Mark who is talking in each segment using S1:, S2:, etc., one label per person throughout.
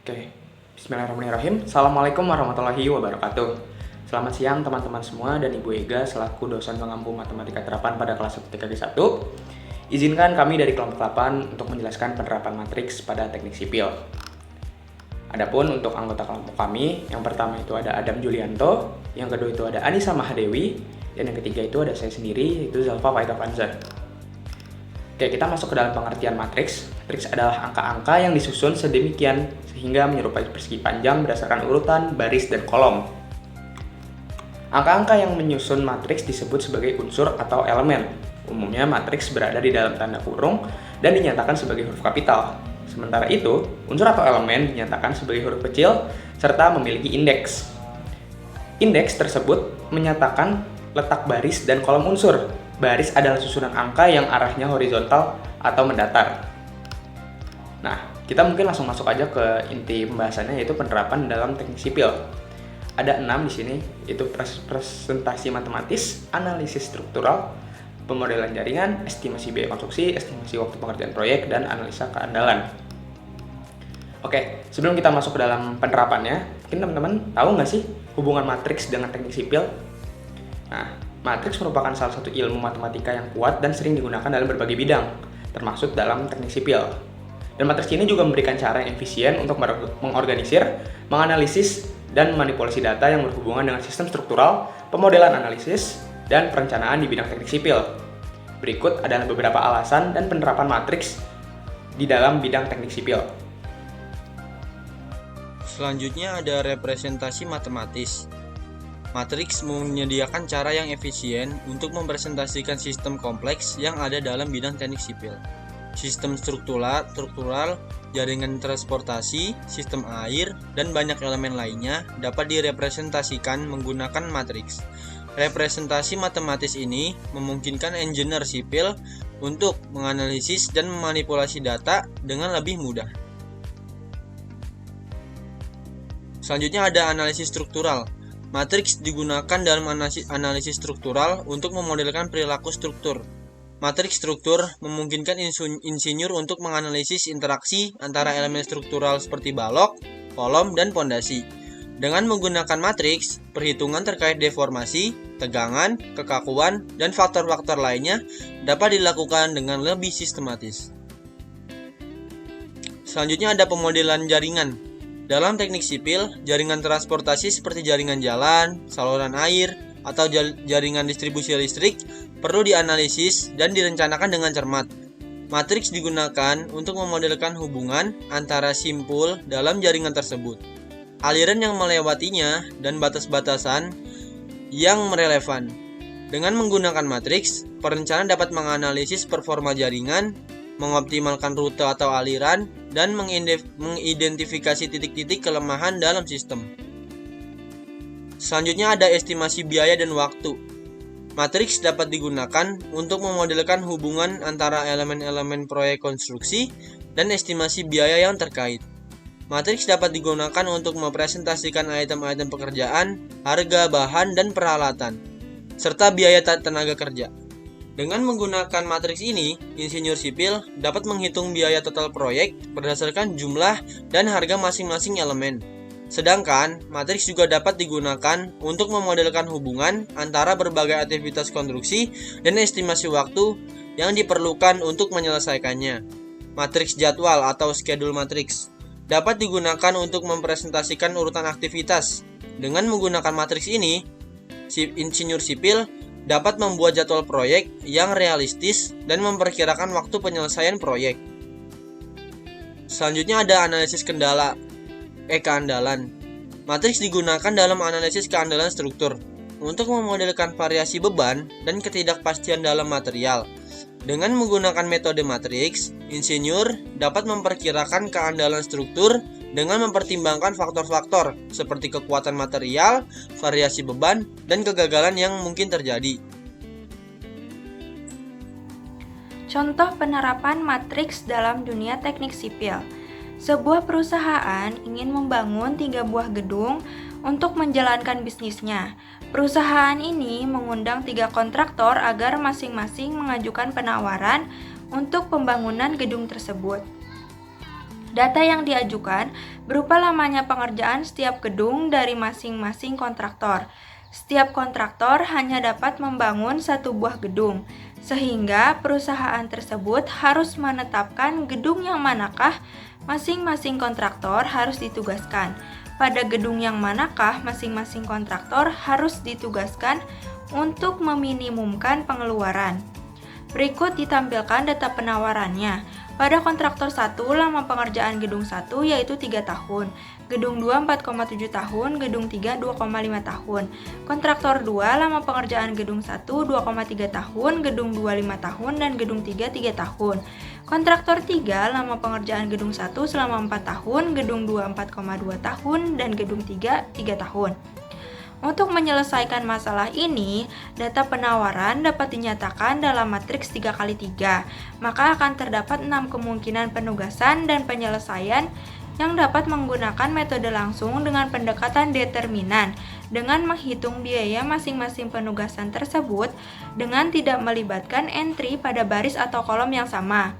S1: Oke, bismillahirrahmanirrahim. Assalamualaikum warahmatullahi wabarakatuh. Selamat siang teman-teman semua dan Ibu Ega selaku dosen pengampu matematika terapan pada kelas 1 TKG 1. Izinkan kami dari kelompok 8 untuk menjelaskan penerapan matriks pada teknik sipil. Adapun untuk anggota kelompok kami, yang pertama itu ada Adam Julianto, yang kedua itu ada Anissa Mahadewi, dan yang ketiga itu ada saya sendiri, yaitu Zalfa Faida Fanzan. Oke, kita masuk ke dalam pengertian matriks. Matriks adalah angka-angka yang disusun sedemikian sehingga menyerupai persegi panjang berdasarkan urutan, baris, dan kolom. Angka-angka yang menyusun matriks disebut sebagai unsur atau elemen. Umumnya matriks berada di dalam tanda kurung dan dinyatakan sebagai huruf kapital. Sementara itu, unsur atau elemen dinyatakan sebagai huruf kecil serta memiliki indeks. Indeks tersebut menyatakan letak baris dan kolom unsur. Baris adalah susunan angka yang arahnya horizontal atau mendatar. Nah, kita mungkin langsung masuk aja ke inti pembahasannya, yaitu penerapan dalam teknik sipil. Ada 6 di sini, yaitu presentasi matematis, analisis struktural, pemodelan jaringan, estimasi biaya konstruksi, estimasi waktu pengerjaan proyek, dan analisa keandalan. Oke, sebelum kita masuk ke dalam penerapannya, mungkin teman-teman tahu nggak sih hubungan matriks dengan teknik sipil? Nah, matriks merupakan salah satu ilmu matematika yang kuat dan sering digunakan dalam berbagai bidang, termasuk dalam teknik sipil. Dan matriks ini juga memberikan cara yang efisien untuk mengorganisir, menganalisis, dan manipulasi data yang berhubungan dengan sistem struktural, pemodelan analisis, dan perencanaan di bidang teknik sipil. Berikut adalah beberapa alasan dan penerapan matriks di dalam bidang teknik sipil.
S2: Selanjutnya ada representasi matematis. Matriks menyediakan cara yang efisien untuk mempresentasikan sistem kompleks yang ada dalam bidang teknik sipil. Sistem struktural, jaringan transportasi, sistem air, dan banyak elemen lainnya dapat direpresentasikan menggunakan matriks. Representasi matematis ini memungkinkan engineer sipil untuk menganalisis dan memanipulasi data dengan lebih mudah. Selanjutnya ada analisis struktural. Matriks digunakan dalam analisis struktural untuk memodelkan perilaku struktur. Matriks struktur memungkinkan insinyur untuk menganalisis interaksi antara elemen struktural seperti balok, kolom, dan pondasi. Dengan menggunakan matriks, perhitungan terkait deformasi, tegangan, kekakuan, dan faktor-faktor lainnya dapat dilakukan dengan lebih sistematis. Selanjutnya ada pemodelan jaringan. Dalam teknik sipil, jaringan transportasi seperti jaringan jalan, saluran air, atau jaringan distribusi listrik perlu dianalisis dan direncanakan dengan cermat. Matriks digunakan untuk memodelkan hubungan antara simpul dalam jaringan tersebut, aliran yang melewatinya, dan batas-batasan yang relevan. Dengan menggunakan matriks, perencana dapat menganalisis performa jaringan, mengoptimalkan rute atau aliran, dan mengidentifikasi titik-titik kelemahan dalam sistem. Selanjutnya ada estimasi biaya dan waktu. Matriks dapat digunakan untuk memodelkan hubungan antara elemen-elemen proyek konstruksi dan estimasi biaya yang terkait. Matriks dapat digunakan untuk mempresentasikan item-item pekerjaan, harga bahan dan peralatan, serta biaya tenaga kerja. Dengan menggunakan matriks ini, insinyur sipil dapat menghitung biaya total proyek berdasarkan jumlah dan harga masing-masing elemen. Sedangkan, matriks juga dapat digunakan untuk memodelkan hubungan antara berbagai aktivitas konstruksi dan estimasi waktu yang diperlukan untuk menyelesaikannya. Matriks jadwal atau schedule matrix dapat digunakan untuk mempresentasikan urutan aktivitas. Dengan menggunakan matriks ini, insinyur sipil dapat membuat jadwal proyek yang realistis dan memperkirakan waktu penyelesaian proyek. Selanjutnya ada analisis keandalan. Matriks digunakan dalam analisis keandalan struktur untuk memodelkan variasi beban dan ketidakpastian dalam material. Dengan menggunakan metode matriks, insinyur dapat memperkirakan keandalan struktur dengan mempertimbangkan faktor-faktor seperti kekuatan material, variasi beban, dan kegagalan yang mungkin terjadi.
S3: Contoh penerapan matriks dalam dunia teknik sipil. Sebuah perusahaan ingin membangun 3 buah gedung untuk menjalankan bisnisnya. Perusahaan ini mengundang 3 kontraktor agar masing-masing mengajukan penawaran untuk pembangunan gedung tersebut. Data yang diajukan berupa lamanya pengerjaan setiap gedung dari masing-masing kontraktor. Setiap kontraktor hanya dapat membangun satu buah gedung, sehingga perusahaan tersebut harus menetapkan gedung yang manakah masing-masing kontraktor harus ditugaskan. Pada gedung yang manakah masing-masing kontraktor harus ditugaskan untuk meminimumkan pengeluaran. Berikut ditampilkan data penawarannya. Pada kontraktor 1, lama pengerjaan gedung 1 yaitu 3 tahun, gedung 2 4,7 tahun, gedung 3 2,5 tahun. Kontraktor 2, lama pengerjaan gedung 1 2,3 tahun, gedung 2 5 tahun, dan gedung 3 3 tahun. Kontraktor 3, lama pengerjaan gedung 1 selama 4 tahun, gedung 2 4,2 tahun, dan gedung 3 3 tahun. Untuk menyelesaikan masalah ini, data penawaran dapat dinyatakan dalam matriks 3x3, maka akan terdapat 6 kemungkinan penugasan dan penyelesaian yang dapat menggunakan metode langsung dengan pendekatan determinan dengan menghitung biaya masing-masing penugasan tersebut dengan tidak melibatkan entry pada baris atau kolom yang sama.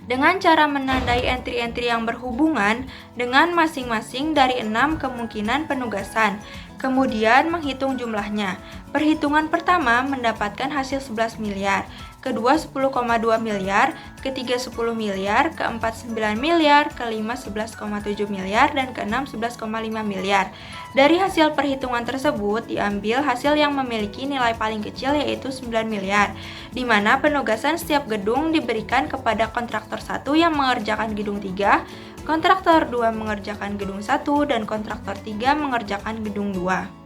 S3: Dengan cara menandai entry-entry yang berhubungan dengan masing-masing dari 6 kemungkinan penugasan, kemudian menghitung jumlahnya. Perhitungan pertama mendapatkan hasil 11 miliar, kedua 10,2 miliar, ketiga 10 miliar, keempat 9 miliar, kelima 11,7 miliar, dan keenam 11,5 miliar. Dari hasil perhitungan tersebut diambil hasil yang memiliki nilai paling kecil yaitu 9 miliar, di mana penugasan setiap gedung diberikan kepada kontraktor 1 yang mengerjakan gedung 3, kontraktor 2 mengerjakan gedung 1, dan kontraktor 3 mengerjakan gedung 2.